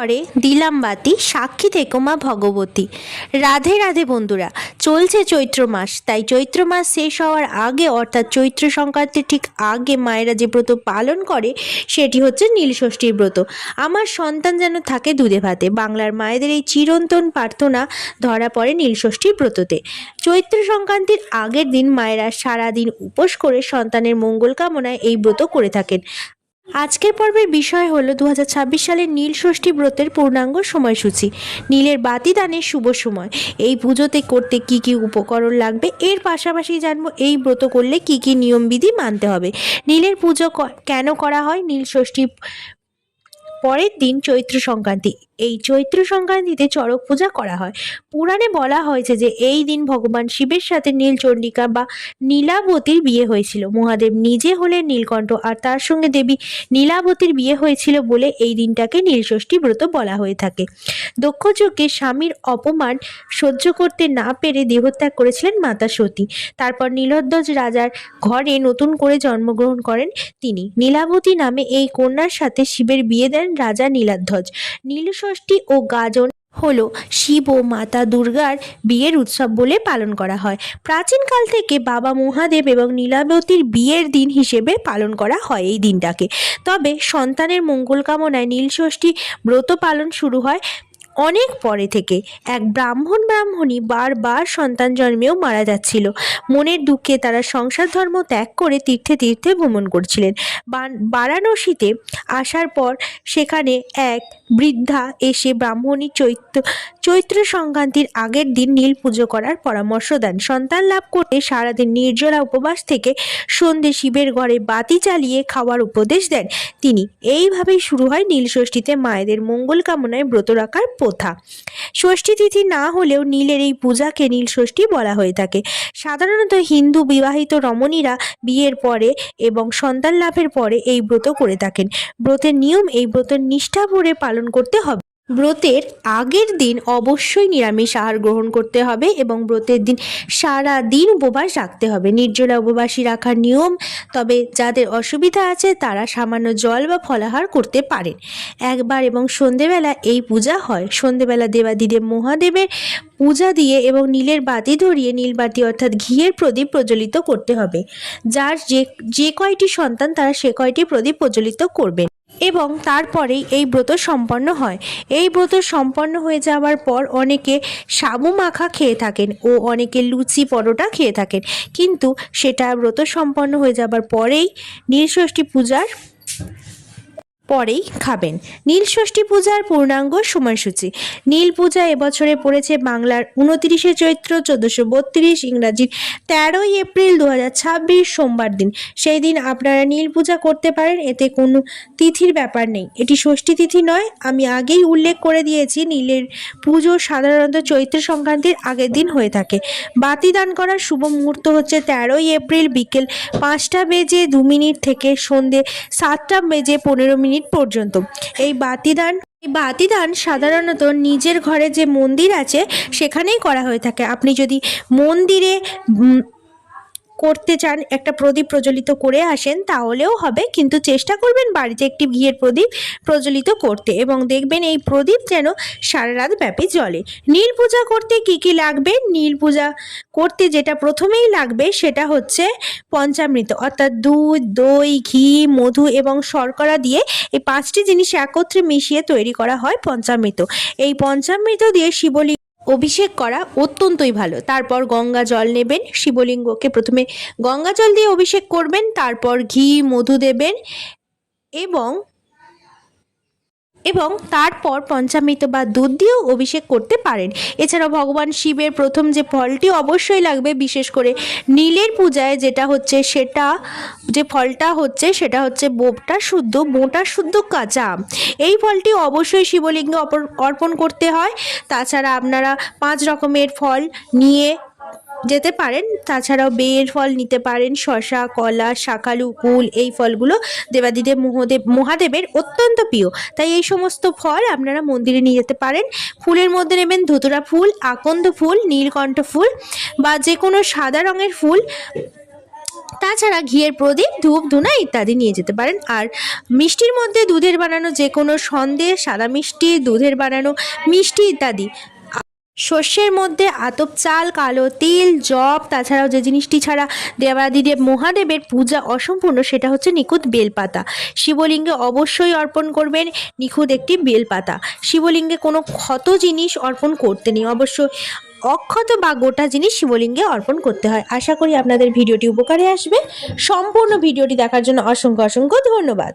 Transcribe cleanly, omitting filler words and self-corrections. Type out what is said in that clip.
পরে দিলাম বাতি, সাক্ষী থেকো মা ভগবতী। রাধে রাধে বন্ধুরা, চলছে চৈত্র মাস, তাই চৈত্র মাস শেষ হওয়ার আগে অর্থাৎ চৈত্র সংক্রান্তির ঠিক আগে মায়েরা যে ব্রত পালন করে সেটি হচ্ছে নীলষষ্ঠীর ব্রত। আমার সন্তান যেন থাকে দুধে ভাতে, বাংলার মায়েদের এই চিরন্তন প্রার্থনা ধরা পড়ে নীলষষ্ঠীর ব্রততে। চৈত্র সংক্রান্তির আগের দিন মায়েরা সারাদিন উপোস করে সন্তানের মঙ্গল কামনায় এই ব্রত করে থাকেন। আজকের পর্বের বিষয় হলো 2026 সালের নীলষষ্ঠী ব্রতের পূর্ণাঙ্গ সময়সূচি, নীলের বাতি দানের শুভ সময়, এই পুজোতে করতে কি কি উপকরণ লাগবে, এর পাশাপাশি জানবো এই ব্রত করলে কি কি নিয়মবিধি মানতে হবে, নীলের পুজো কেন করা হয়, নীলষষ্ঠী পরের দিন চৈত্র সংক্রান্তি, এই চৈত্র সংক্রান্তিতে চড়ক পূজা করা হয়। পুরাণে বলা হয়েছে যে এই দিন ভগবান শিবের সাথে নীলচণ্ডিকা বা নীলাবতীর বিয়ে হয়েছিল। মহাদেব নিজে হলেন নীলকণ্ঠ আর তার সঙ্গে দেবী নীলাবতীর বিয়ে হয়েছিল বলে এই দিনটাকে নীলষষ্ঠী ব্রত বলা হয়ে থাকে। দক্ষযজ্ঞে স্বামীর অপমান সহ্য করতে না পেরে দেহত্যাগ করেছিলেন মাতা সতী। তারপর নীলধ্বজ রাজার ঘরে নতুন করে জন্মগ্রহণ করেন তিনি। নীলাবতী নামে এই কন্যার সাথে শিবের বিয়ে দেন রাজা নীলাধ্বজ। নীলষষ্ঠী ও গাজন হলো শিব ও মাতা দুর্গার বিয়ের উৎসব বলে পালন করা হয়। প্রাচীনকাল থেকে বাবা মহাদেব এবং নীলাবতীর বিয়ের দিন হিসেবে পালন করা হয় এই দিনটাকে। তবে সন্তানের মঙ্গল কামনায় নীলষষ্ঠী ব্রত পালন শুরু হয় অনেক পরে থেকে। এক ব্রাহ্মণী বারবার সন্তান জন্মেও মারা যাচ্ছিল। মনের দুঃখে তারা সংসার ধর্ম ত্যাগ করে তীর্থে তীর্থে ভ্রমণ করছিলেন। বারাণসীতে আসার পর সেখানে এক বৃদ্ধা এসে ব্রাহ্মণী চৈত্র সংক্রান্তির আগের দিন নীল পুজো করার পরামর্শ দেন। সন্তান লাভ করতে সারাদিন নির্জলা উপবাস থেকে সন্ধে শিবের ঘরে বাতি জ্বালিয়ে খাওয়ার উপদেশ দেন তিনি। এইভাবেই শুরু হয় নীলষষ্ঠীতে মায়েদের মঙ্গল কামনায় ব্রত রাখার প্রথা। ষষ্ঠী তিথি না হলেও নীলের এই পূজাকে নীলষষ্ঠী বলা হয়ে থাকে। সাধারণত হিন্দু বিবাহিত রমণীরা বিয়ের পরে এবং সন্তান লাভের পরে এই ব্রত করে থাকেন। ব্রতের নিয়ম, এই ব্রতের নিষ্ঠা ভরে পালন করতে হবে। ব্রতের আগের দিন অবশ্যই নিরামিষ আহার গ্রহণ করতে হবে এবং ব্রতের দিন সারা দিন উপবাস রাখতে হবে। নির্জলা উপবাসী রাখার নিয়ম, তবে যাদের অসুবিধা আছে তারা সামান্য জল বা ফলাহার করতে পারেন। একবার এবং সন্ধেবেলা এই পূজা হয়। সন্ধেবেলা দেবাদিদেব মহাদেবের পূজা দিয়ে এবং নীলের বাতি ধরিয়ে নীলবাতি অর্থাৎ ঘিয়ের প্রদীপ প্রজ্বলিত করতে হবে। যার যে কয়টি সন্তান তারা সে কয়টি প্রদীপ প্রজ্বলিত করবেন এবং তারপরেই এই ব্রত সম্পন্ন হয়। এই ব্রত সম্পন্ন হয়ে যাওয়ার পর অনেকে সাবু মাখা খেয়ে থাকেন ও অনেকে লুচি পরোটা খেয়ে থাকেন, কিন্তু সেটা ব্রত সম্পন্ন হয়ে যাবার পরেই নীলষষ্ঠী পূজার পরেই খাবেন। নীলষষ্ঠী পূজার পূর্ণাঙ্গ সময়সূচি। নীল পূজা এবছরে পড়েছে বাংলার 29শে চৈত্র 1432, ইংরাজির 13ই এপ্রিল 2026 সোমবার দিন। সেই দিন আপনারা নীল পূজা করতে পারেন, এতে কোনো তিথির ব্যাপার নেই। এটি ষষ্ঠী তিথি নয়। আমি আগেই উল্লেখ করে দিয়েছি নীলের পুজো সাধারণত চৈত্র সংক্রান্তির আগের দিন হয়ে থাকে। বাতি দান করার শুভ মুহূর্ত হচ্ছে 13ই এপ্রিল বিকেল 5টা বেজে 2 মিনিট থেকে সন্ধে 7টা বেজে 15 মিনিট পর্যন্ত। এই বাতিদান সাধারণত নিজের ঘরে যে মন্দির আছে সেখানেই করা হয়ে থাকে। আপনি যদি মন্দিরে করতে চান, একটা প্রদীপ প্রজ্বলিত করে আসেন তাহলেও হবে, কিন্তু চেষ্টা করবেন বাড়িতে একটি ঘিয়ের প্রদীপ প্রজ্বলিত করতে এবং দেখবেন এই প্রদীপ যেন সারা রাত ব্যাপী জ্বলে। নীল পূজা করতে কি কি লাগবে? নীল পূজা করতে যেটা প্রথমেই লাগবে সেটা হচ্ছে পঞ্চামৃত, অর্থাৎ দুধ, দই, ঘি, মধু এবং শর্করা দিয়ে এই 5টি জিনিস একত্রে মিশিয়ে তৈরি করা হয় পঞ্চামৃত। এই পঞ্চামৃত দিয়ে শিবলিঙ্গ অভিষেক করা অত্যন্তই ভালো। তারপর গঙ্গা জল নেবেন, শিবলিঙ্গকে প্রথমে গঙ্গা জল দিয়ে অভিষেক করবেন, তারপর ঘি, মধু দেবেন এবং তারপর পঞ্চামৃত বা দুধ দিয়েও অভিষেক করতে পারেন। এছাড়াও ভগবান শিবের প্রথম যে ফলটি অবশ্যই লাগবে, বিশেষ করে নীলের পূজায় যে ফলটা হচ্ছে সেটা হচ্ছে বোঁটা শুদ্ধ কাঁচা আম। এই ফলটি অবশ্যই শিবলিঙ্গে অর্পণ করতে হয়। তাছাড়া আপনারা 5 রকমের ফল নিয়ে যেতে পারেন। তাছাড়াও বেয়ের ফল নিতে পারেন, শসা, কলা, শাকালু, কুল, এই ফলগুলো দেবাদিদেব মহাদেবের অত্যন্ত প্রিয়, তাই এই সমস্ত ফল আপনারা মন্দিরে নিয়ে যেতে পারেন। ফুলের মধ্যে নেবেন ধুতুরা ফুল, আকন্দ ফুল, নীলকণ্ঠ ফুল বা যে কোনো সাদা রঙের ফুল তাছাড়া ঘিয়ের প্রদীপ, ধূপ ধুনা ইত্যাদি নিয়ে যেতে পারেন। আর মিষ্টির মধ্যে দুধের বানানো যে কোনো সন্দেশ, সাদা মিষ্টি, দুধের বানানো মিষ্টি ইত্যাদি। শস্যের মধ্যে আতপ চাল, কালো তিল, জব, তাছাড়াও যে জিনিসটি ছাড়া দেবাদিদেব মহাদেবের পূজা অসম্পূর্ণ সেটা হচ্ছে নিখুঁত বেলপাতা। শিবলিঙ্গে অবশ্যই অর্পণ করবেন নিখুঁত একটি বেলপাতা। শিবলিঙ্গে কোনো ক্ষত জিনিস অর্পণ করতে নেই, অবশ্যই অক্ষত বা গোটা জিনিস শিবলিঙ্গে অর্পণ করতে হয়। আশা করি আপনাদের ভিডিওটি উপকারে আসবে। সম্পূর্ণ ভিডিওটি দেখার জন্য অসংখ্য অসংখ্য ধন্যবাদ।